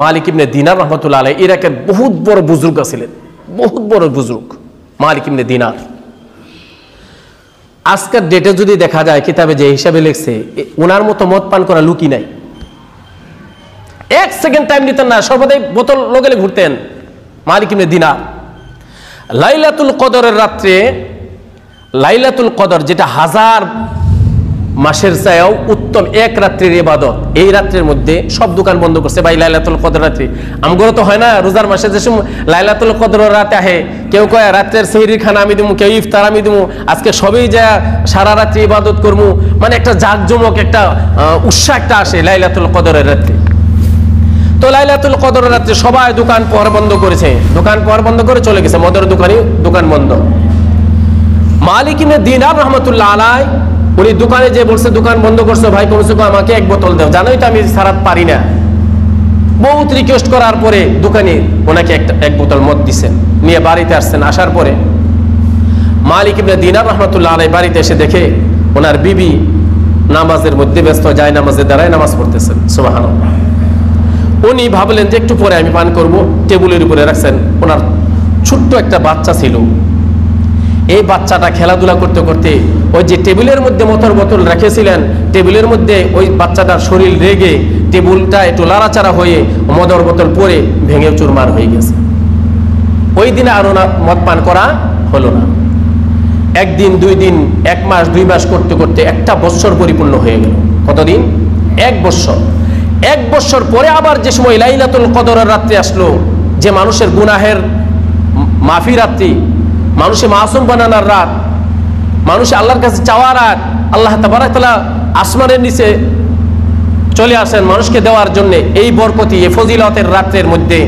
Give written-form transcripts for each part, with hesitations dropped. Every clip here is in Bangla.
মালিক ইবনে দিনার রহমতুল্লাহ আলাইহি ইরাকের বহুত বড় বুজুর্গ ছিলেন, বহুত বড় বুজুর্গ মালিক ইবনে দিনার। আজকের ডেটে যদি দেখা যায় কিতাবে যে হিসাবে লিখছে, ওনার মতো মদ পান করা লুকি নাই। এক সেকেন্ড টাইম নিতেন না, সর্বদাই বোতল লগেলে ঘুরতেন মালিক ইবনে দিনার। লাইলাতুল কদরের রাত্রে, লাইলাতুল কদর যেটা 1000 মাসের চাইও উত্তম এক রাত্রির ইবাদত, এই রাত্রির মধ্যে সব দোকান বন্ধ করছে ভাই। লাইলাতুল কদর রাত্রি আমগরও তো হয় না, রোজার মাসে যে সময় লাইলাতুল কদর রাতে আহে, কেউ কয় রাত্রের সেহরির খানা আমি দিমু, কেউ ইফতার আমি দিমু, আজকে সবই যা সারা রাত্রি ইবাদত করবো, মানে একটা জাঁকজমক, একটা উৎসাহ একটা আসে লাইলাতুল কদরের রাত্রি। তো লাইলাতুল কদরের রাত্রে সবাই দোকান পর বন্ধ করেছে, দোকান পর বন্ধ করে চলে গেছে, মদের দোকানে দোকান বন্ধ। মালিক ইবনে দিনার রহমতুল্লাহ আলাইহি উনি দোকানে যে বলছে দোকান বন্ধ করছে, ভাই কমসে কম আমাকে এক বোতল দাও, জানোই তো আমি সারাত পারি না। বহুত রিকোয়েস্ট করার পরে দোকানে ওনাকে এক বোতল মদ দিচ্ছেন, নিয়ে বাড়িতে আসছেন। আসার পরে মালিক ইবনে দিনার রহমতুল্লাহ আলাইহি বাড়িতে এসে দেখে ওনার বিবি নামাজের মধ্যে ব্যস্ত, যায় নামাজে দাঁড়ায় নামাজ পড়তেছেন। সুবহানাল্লাহ। উনি ভাবলেন যে একটু পরে আমি পান করব, টেবিলের উপরে রাখছেন। ওনার ছোট্ট একটা বাচ্চা ছিল, এই বাচ্চাটা খেলাধুলা করতে করতে ওই যে টেবিলের মধ্যে মদের বোতল রেখেছিলেন, টেবিলের মধ্যে ওই বাচ্চাটার শরীর রেগে টেবিলটা একটু লাড়াচাড়া হয়ে মদের বোতল পরে ভেঙে চুরমার হয়ে গেছে। ওই দিনে আর ওনার মদ পান করা হলো না। একদিন, 2 দিন, 1 মাস, 2 মাস করতে করতে 1 বৎসর পরিপূর্ণ হয়ে গেল। কতদিন? 1 বৎসর। 1 বৎসর পরে আবার যে সময় লাইলাতুল কদরের রাত্রি আসলো, যে মানুষের গুনাহের মাফি রাত্রি, মানুষে মাসুম বানানোর রাত, মানুষ আল্লাহর কাছে চাওয়ার রাত, আল্লাহ তাবারক ওয়া তাআলা আসমানের নিচে চলে আসেন মানুষকে দেওয়ার জন্য, এই বরকতি, এই ফজিলতের রাত্রের মধ্যে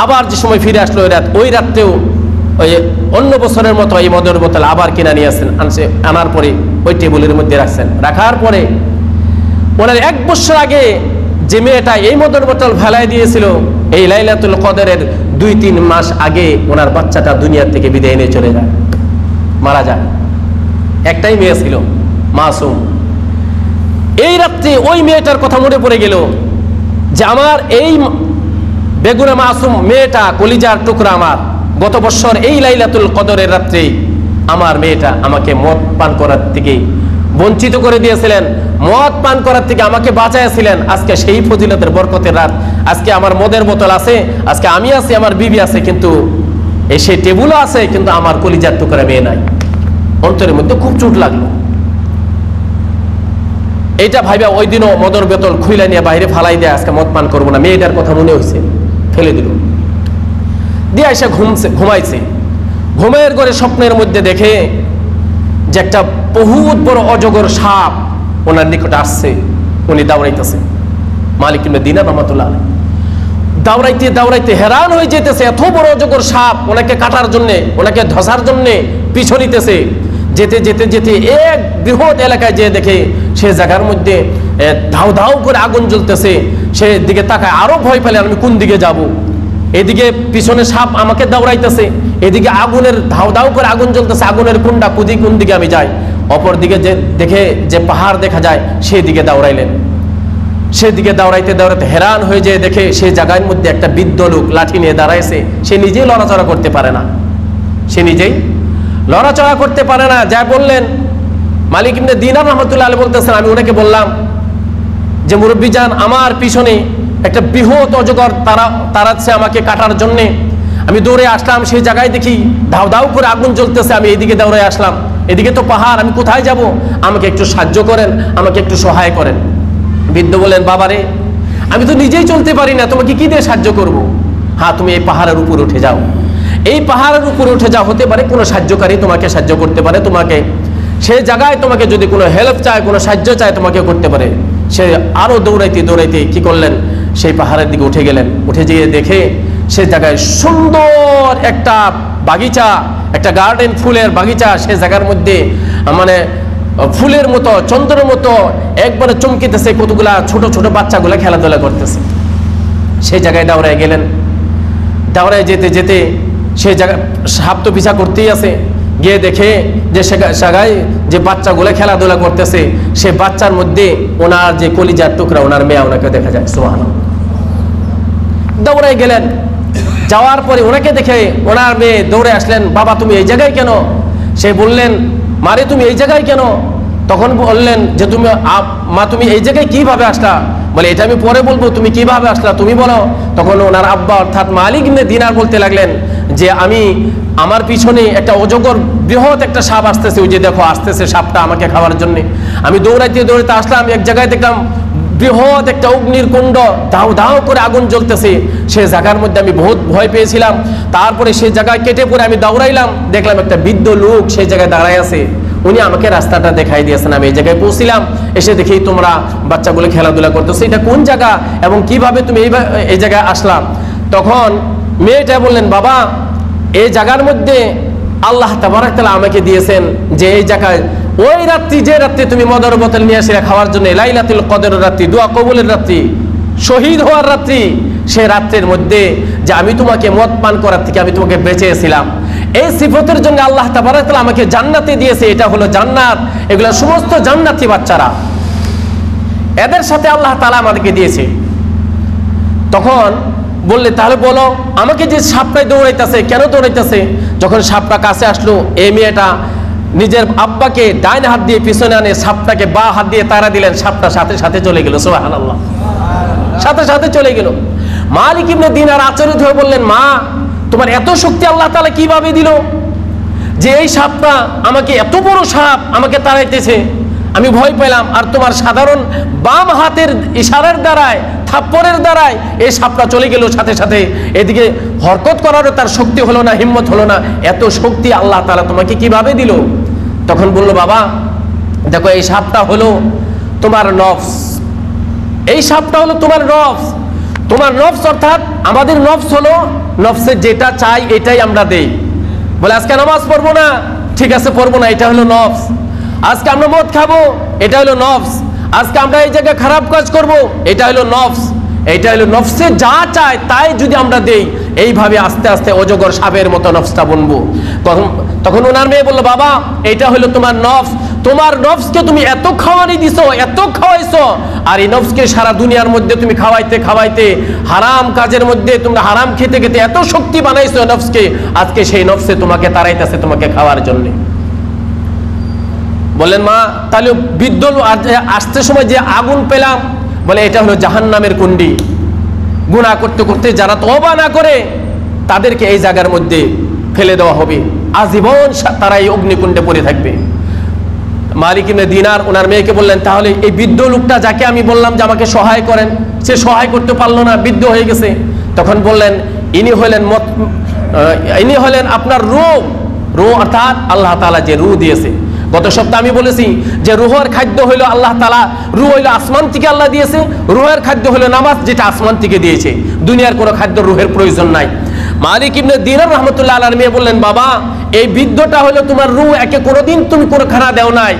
আবার যে সময় ফিরে আসলো ওই রাত, ওই রাত্রেও ওই অন্য বছরের মতো এই মদের বোতল আবার কিনা নিয়ে আসেন, আনার পরে ওই টেবিলের মধ্যে রাখছেন। রাখার পরে ওনার 1 বছর আগে যে মেয়েটা এই মদের বোতল ফেলাই দিয়েছিল, এই লাইলাতুল কদরের 2-3 মাস আগে ওনার বাচ্চাটা দুনিয়া থেকে বিদায় নিয়ে চলে যায়, মারা যায়। একটাই মেয়ে ছিল মাসুম। এই রাত্রে ওই মেয়েটার কথা মনে পড়ে গেল যে আমার এই বেগুনা মাসুম মেয়েটা, কলিজার টুকরা আমার, গত বছর এই লাইলাতুল কদরের রাত্রে আমার মেয়েটা আমাকে মদ পান করার থেকে বঞ্চিত করে দিয়েছিলেন, মদ পান করার থেকে আমাকে বাঁচাইছিলেন। আজকে সেই ফজিলতের বরকতের রাত, আজকে আমার মদের বোতল আছে, আজকে আমি আছি, আমার বিবি আছে, কিন্তু এই সেই টেবিলও আছে, কিন্তু আমার কলিজার টুকরা মেয়ে নাই। অন্তরের মধ্যে খুব চোট লাগলো। এইটা ভাইবা ওই দিনও মদের বোতল খুইলা নিয়ে বাইরে ফালাই দেয়, আজকে মদ পান করবো না। মেয়েটার কথা মনে হয়েছে, ফেলে দিল, দিয়ে এসে ঘুমাইছে। ঘুমের ঘরে স্বপ্নের মধ্যে দেখে যে একটা বহুত বড় অজগর সাপ ওনার নিকটে আসছে, উনি দাউড়াইতেছে। মালিক ইবনে দিনার রহমাতুল্লাহ আলাইহি দাউড়াইতে দাউড়াইতে হেরান হয়ে যেতেছে, এত বড় অজগর সাপ ওনাকে কাটার জন্যে, ওনাকে ধসার জন্যে পিছু নিতেছে। যেতে যেতে যেতে এক বৃহৎ এলাকায় যেয়ে দেখে সে জায়গার মধ্যে ধাউ ধাউ করে আগুন জ্বলতেছে। সে দিকে তাকায়, আরো ভয় পেলে আমি কোন দিকে যাব। এদিকে পিছনে সাপ আমাকে দাউড়াইতেছে, এদিকে আগুনের ধাউ ধাউ করে আগুন জ্বলতেছে, আগুনের কুন্ডা কুদি, কোন দিকে আমি যাই। অপর দিকে যে দেখে যে পাহাড় দেখা যায়, সেই দিকে দাউড়াইলেন। সেদিকে দাউড়াইতে দাউড়াইতে হেরান হয়ে যায়, দেখে সেই জায়গার মধ্যে একটা বৃদ্ধ লোক লাঠি নিয়ে দাঁড়াইছে। সে নিজেই লড়াচড়া করতে পারে না, সে নিজেই লড়াচড়া করতে পারে না। যা বললেন মালিক ইবনে দিনার রহমাতুল্লাহ আলাইহি বলতেছেন, আমি ওনাকে বললাম যে মুরব্বী জান, আমার পিছনে একটা বৃহৎ অজগর তাড়াচ্ছে আমাকে কাটার জন্যে। আমি দৌড়ে আসলাম, সেই জায়গায় দেখি ধাউ ধাউ করে আগুন জ্বলতেছে। আমি এদিকে দৌড়ে আসলাম, এদিকে তো পাহাড়, আমি কোথায় যাব? আমাকে একটু সাহায্য করেন, আমাকে একটু সহায় করেন। বৃদ্ধ বলেন, বাবারে আমি তো নিজেই চলতে পারি না, তোমাকে কি দিয়ে সাহায্য করব? হ্যাঁ, তুমি এই পাহাড়ের উপর উঠে যাও, এই পাহাড়ের উপরে উঠে যাও, হতে পারে কোনো সাহায্যকারী তোমাকে সাহায্য করতে পারে, তোমাকে সেই জায়গায় তোমাকে যদি কোনো হেল্প চায়, কোনো সাহায্য চায়, তোমাকে করতে পারে। সে আরো দৌড়াইতে দৌড়াইতে কি করলেন, সেই পাহাড়ের দিকে উঠে গেলেন। উঠে যেয়ে দেখে সে জায়গায় সুন্দর একটা বাগিচা, একটা গার্ডেন, ফুলের বাগিচা। সে জায়গার মধ্যে মানে ফুলের মতো, চন্দ্রের মতো একবারে চমকিতেছে, কতগুলা ছোট ছোট বাচ্চাগুলা খেলাধুলা করতেছে। সেই জায়গায় দাউড়ায় গেলেন। দাউড়ায় যেতে যেতে সেই জায়গায় সাপ তো পিছা করতেই আছে। গিয়ে দেখে যে জায়গায় যে বাচ্চাগুলো খেলাধুলা করতেছে, সে বাচ্চার মধ্যে ওনার যে কলিজার টুকরা, ওনার মেয়ে, ওনাকে দেখা যায়। সুবহানাল্লাহ। দৌড়ে গেলেন। যাওয়ার পরে ওনাকে দেখে ওনার মেয়ে দৌড়ে আসলেন, বাবা তুমি এই জায়গায় কেন? সে বললেন, মারে তুমি এই জায়গায় কেন? তখন বললেন যে তুমি মা তুমি এই জায়গায় কিভাবে আসলা? বলে এটা আমি পরে বলবো, তুমি কিভাবে আসলা তুমি বলো। তখন ওনার আব্বা অর্থাৎ মালিক ইবনে দিনার বলতে লাগলেন যে আমার পিছনে একটা অজগর বৃহৎ একটা সাপ আসতেছে, ওই যে দেখো আসতেছে সাপটা আমাকে খাওয়ার জন্য। আমি দৌড়াইতে দৌড়াইতে আসলাম, এক জায়গায় দেখলাম বৃহৎ একটা অগ্নির কুণ্ড, দাও দাও করে আগুন জ্বলতেছে। সে জায়গার মধ্যে আমি বহুত ভয় পেয়েছিলাম। তারপরে সেই জায়গায় কেটে পড়ে আমি দৌড়াইলাম, দেখলাম একটা বৃদ্ধ লোক সেই জায়গায় দাঁড়ায় আছে। উনি আমাকে রাস্তাটা দেখাই দিয়েছেন। আমি এই জায়গায় পৌঁছিলাম, এসে দেখি তোমরা বাচ্চাগুলো খেলাধুলা করতেছো, এটা কোন জায়গা এবং কিভাবে তুমি এই জায়গায় আসলাম? তখন মেয়েটা বললেন, বাবা এই জায়গার মধ্যে আল্লাহ তাবারক তাআলা আমাকে দিয়েছেন যে এই জায়গায় ওই রাত্রি, যে রাত্রি তুমি মদের বোতল নিয়ে আসলে খাওয়ার জন্য, লাইলাতুল কদরের রাত্রি, দোয়া কবুলের রাত্রি, শহীদ হওয়ার রাত্রি, সেই রাত্রির মধ্যে যে আমি তোমাকে মদ পান করার থেকে আমি তোমাকে বেঁচেছিলাম। এই সিফতের জন্য আল্লাহ তাবারক তাআলা আমাকে জান্নাতে দিয়েছে। এটা হলো জান্নাত, এগুলো সমস্ত জান্নাতি বাচ্চারা, এদের সাথে আল্লাহ তাআলা আমাদেরকে দিয়েছে। তখন বললে, তাহলে বলো আমাকে যে সাপটাই দৌড়াইতেছে, কেন দৌড়াইতেছে? যখন সাপটা কাছে আসলো, এই মেয়েটা নিজের আব্বাকে ডাইন হাত দিয়ে পিছনে আনে, সাপটাকে বা হাত দিয়ে তাড়া দিলেন, সাপটা সাথে সাথে চলে গেল। সুবহানাল্লাহ, সাথে সাথে চলে গেল। মালিক ইবনে দিনার আচরিত হয়ে বললেন, মা তোমার এত শক্তি আল্লাহ তাআলা কিভাবে দিল যে এই সাপটা আমাকে, এত বড় সাপ আমাকে তাড়াইতেছে, আমি ভয় পেলাম। আর তোমার সাধারণ বাম হাতের ইশারার দ্বারায়, থাপ্পড়ের দ্বারায় এই সাপটা চলে গেল সাথে সাথে। এদিকে হরকত করারও তার শক্তি হলো না, হিম্মত হলো না। এত শক্তি আল্লাহ তাআলা তোমাকে কিভাবে দিল? তখন বলল, বাবা দেখো এই সাপটা হলো তোমার নফস, এই সাপটা হলো তোমার নফস। তোমার নফস অর্থাৎ আমাদের নফস হলো, নফসে যেটা চাই এটাই আমরা দেই। বলে আজকে নামাজ পড়বো না, ঠিক আছে পড়বো না, এটা হলো নফস। আজকে আমরা মদ খাবো, এটা হলো নফস। আজকে আমরা এই জায়গায় খারাপ কাজ করব, এটা হলো নফস। এটা হলো নফসে যা চায় তাই যদি আমরা দেই, এইভাবে আস্তে আস্তে অজগর সাপের মতো নফসটা বনবো। তখন ওনার মেয়ে বললো, বাবা এটা হলো তোমার নফস, তোমার নফসকে তুমি এত খাওয়ানি দিছো, এত খাওয়াইছো, আর এই নফসকে সারা দুনিয়ার মধ্যে তুমি খাওয়াইতে খাওয়াইতে, হারাম কাজের মধ্যে তোমরা হারাম খেতে খেতে এত শক্তি বানাইছো নফসকে, আজকে সেই নফসে তোমাকে তাড়াইতেছে তোমাকে খাওয়ার জন্য। বলেন, মা তাহলে বৃদ্ধ আসতে সময় যে আগুন পেলাম, বলে এটা হলো জাহান্নামের কুণ্ডি। গুনাহ করতে করতে যারা তওবা না করে তাদেরকে এই জায়গার মধ্যে ফেলে দেওয়া হবে, আজীবন তারা এই অগ্নিকুণ্ডে পড়ে থাকবে। মালিক ইবনে দিনার ওনার মেয়েকে বললেন, তাহলে এই বৃদ্ধ লোকটা যাকে আমি বললাম যে আমাকে সহায় করেন, সে সহায় করতে পারলো না, বৃদ্ধ হয়ে গেছে। তখন বললেন, ইনি হলেন আপনার রূহ, অর্থাৎ আল্লাহ তাআলা যে রূহ দিয়েছে। গত সপ্তাহে আমি বলেছি যে রুহের খাদ্য হইল আল্লাহ তাআলা, রূহ হইল আসমান থেকে আল্লাহ দিয়েছে, রুহের খাদ্য হইল নামাজ, যেটা আসমান থেকে দিয়েছে। দুনিয়ার কোনো খাদ্য রুহের প্রয়োজন নাই। মালিক ইবনে দিনার রাহমাতুল্লাহ আলাইহি মেয়ে বললেন, বাবা এই বৃদ্ধটা হলো তোমার রূহ, একে কোনোদিন তুমি কোনো খানা দেও নাই,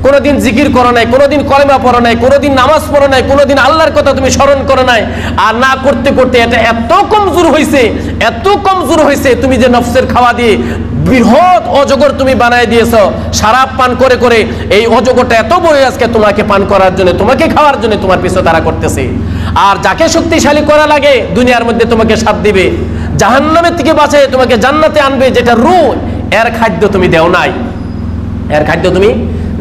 কোনোদিন জিকির করো নাই, কোনোদিন কলেমা পড়ো নাই, কোনোদিন নামাজ পড়ো নাই, কোনোদিন আল্লাহর কথা তুমি স্মরণ করো নাই। আর না করতে করতে এটা এত কমজোর হয়েছে, এত কমজোর হয়েছে, তুমি যে নফসের খাওয়া দিয়ে বৃহৎ অজগর তুমি বানায় দিয়েছো। শরাব পান করে করে এই অজগরটা এত বড় আজকে তোমাকে পান করার জন্য, তোমাকে খাওয়ার জন্য তোমার পিছু তারা করতেছে। আর যাকে শক্তিশালী করা লাগে দুনিয়ার মধ্যে তোমাকে সাথ দিবে, জাহান্নামের থেকে বাঁচিয়ে তোমাকে জান্নাতে আনবে, যেটা রূহ, এর খাদ্য তুমি দেও নাই, এর খাদ্য তুমি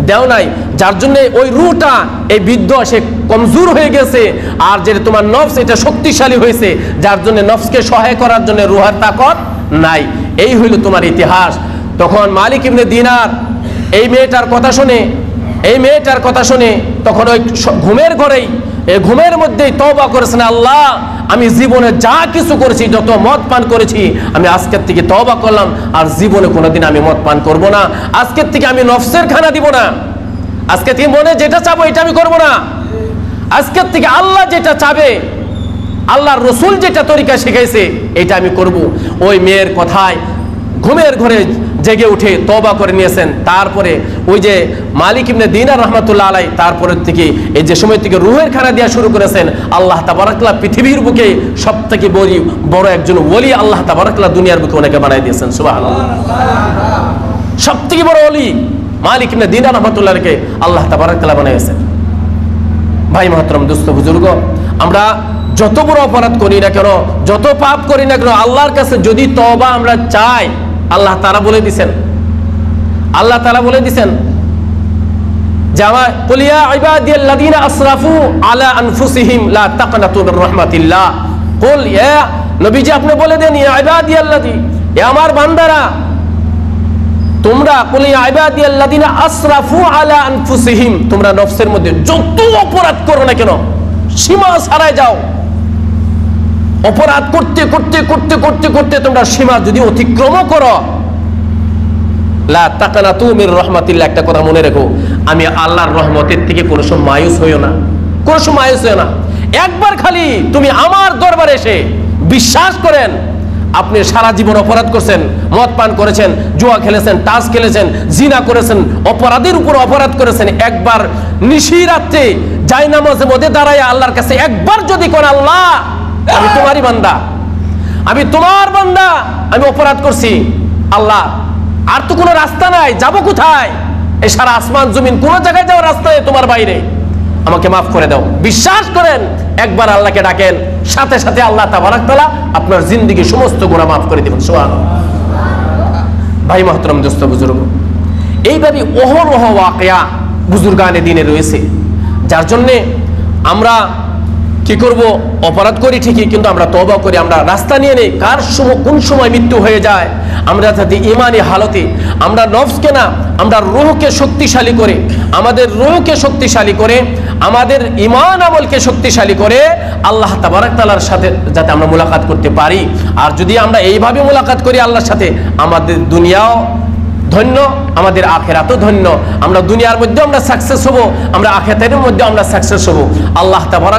দেও নাই। যার জন্য ওই রূহটা এই বৃদ্ধ সে কমজোর হয়ে গেছে, আর যেটা তোমার নফস এটা শক্তিশালী হয়েছে, যার জন্য নফসকে সহায় করার জন্য রূহের তাকত নাই। এই হইল তোমার ইতিহাস। তখন মালিক ইবনে দিনার এই মেয়েটার কথা শুনে তখন ওই ঘুমের ঘরেই, এই ঘুমের মধ্যেই তওবা করেছেন, আল্লাহ আমি জীবনে যা কিছু করেছি, যত মদ পান করেছি, আমি আজকের থেকে তওবা করলাম, আর জীবনে কোনোদিন আমি মদ পান করব না। আজকের থেকে আমি নফসের খানা দিব না, আজকে থেকে মনে যেটা চাবো এটা আমি করব না। আজকের থেকে আল্লাহ যেটা চাবে, আল্লাহর রসুল যেটা তরিকা শিখাইছে এটা আমি করব। ওই মেয়ের কথায় ঘুমের ঘরে জেগে উঠে তওবা করে নিয়েছেন। তারপরে ওই যে মালিক ইবনে দিনার রাহমাতুল্লাহ আলাইহি তারপরের থেকে এই যে সময় থেকে রুহের খানা দেওয়া শুরু করেছেন, আল্লাহ তাবারাক তাআলা পৃথিবীর বুকে সবথেকে বড় একজন ওলি আল্লাহ তাবারাক তাআলা দুনিয়ার বুকে ওনাকে বানাই দিয়েছেন। সুবহানাল্লাহ, সবথেকে বড় ওলি মালিক ইবনে দিনার রাহমাতুল্লাহ আলাইহিকে আল্লাহ তাবারাক তাআলা বানাইছেন। ভাই মহতরম, দোস্ত বুজুর্গ, আমরা যত বড় অপরাধ করি না কেন, যত পাপ করি না কেন, আল্লাহর কাছে যদি তওবা আমরা চাই, আল্লাহ তাআলা বলে দিবেন, আল্লাহ তাআলা বলে দিবেন যে আমার কুল ইয়া ইবাদিয়াল্লাযীনা আসরাফু আলা আনফুসিহিম লা তাকনাতু মির রাহমাতিল্লাহ। কুল ইয়া নবীজি আপনি বলে দেন, ইয়া ইবাদিয়াল্লাযী, এ আমার বান্দারা, তোমরা কুল ইয়া ইবাদিয়াল্লাযীনা আসরাফু আলা আনফুসিহিম, তোমরা নফসের মধ্যে যত অপরাধ করো না কেন সীমা ছাড়াই যাও। অপরাধ করতে করতে করতে করতে করতে তোমরা সীমা যদি অতিক্রম করো, লা তাকনাতু মির রাহমাতিল্লাহ, একটা কথা মনে রেখো, আমি আল্লাহর রহমতের থেকে কোনো সময় মায়ুস হইও না, কোনো সময় মায়ুস হইও না। একবার খালি তুমি আমার দরবারে এসে বিশ্বাস করেন, আপনি সারা জীবন অপরাধ করছেন, মদ পান করেছেন, জুয়া খেলেছেন, তাস খেলেছেন, জিনা করেছেন, অপরাধের উপর অপরাধ করেছেন, একবার নিশি রাত্রে জায়নামাজের মধ্যে দাঁড়ায় আল্লাহর কাছে একবার যদি কোন, আল্লাহ আমি তোমারই বান্দা, আমি তোমার বান্দা, আমি অপরাধ করছি, আল্লাহ আর তো কোনো রাস্তা নাই, যাব কোথায়? এই সারা আসমান জমিন কোন জায়গায় যাওয়ার রাস্তা নেই তোমার বাইরে, আমাকে মাফ করে দাও। বিশ্বাস করেন, একবার আল্লাহকে ডাকেন, সাথে সাথে আল্লাহ তাবারক তাআলা আপনার জিন্দেগির সমস্ত গুনাহ মাফ করে দিবেন। সুবহানাল্লাহ। ভাই মুহতারাম, দোস্ত বুজুর্গ, এইভাবে অহরহ ওয়াকিয়া বুজুর্গানে দিনে রয়েছে, যার জন্যে আমরা কি করব, অপরাধ করি ঠিকই, কিন্তু আমরা তওবা করি, আমরা রাস্তা নিয়ে নেই কার সময় কোন সময় মৃত্যু হয়ে যায়। আমরা যাতে ইমানি হালতে আমরা নফসকে না, আমরা রূহকে শক্তিশালী করে, আমাদের রূহকে শক্তিশালী করে, আমাদের ঈমান আমলকে শক্তিশালী করে আল্লাহ তাবারক তাআলার সাথে যাতে আমরা মুলাকাত করতে পারি। আর যদি আমরা এইভাবে মুলাকাত করি আল্লাহর সাথে, আমাদের দুনিয়াও ধন্য, আমাদের আখিরাতও ধন্য। আমরা দুনিয়ার মধ্যে আমরা সাকসেস হব, আমরা আখিরাতের মধ্যে আমরা সাকসেস হব। আল্লাহ তাবারক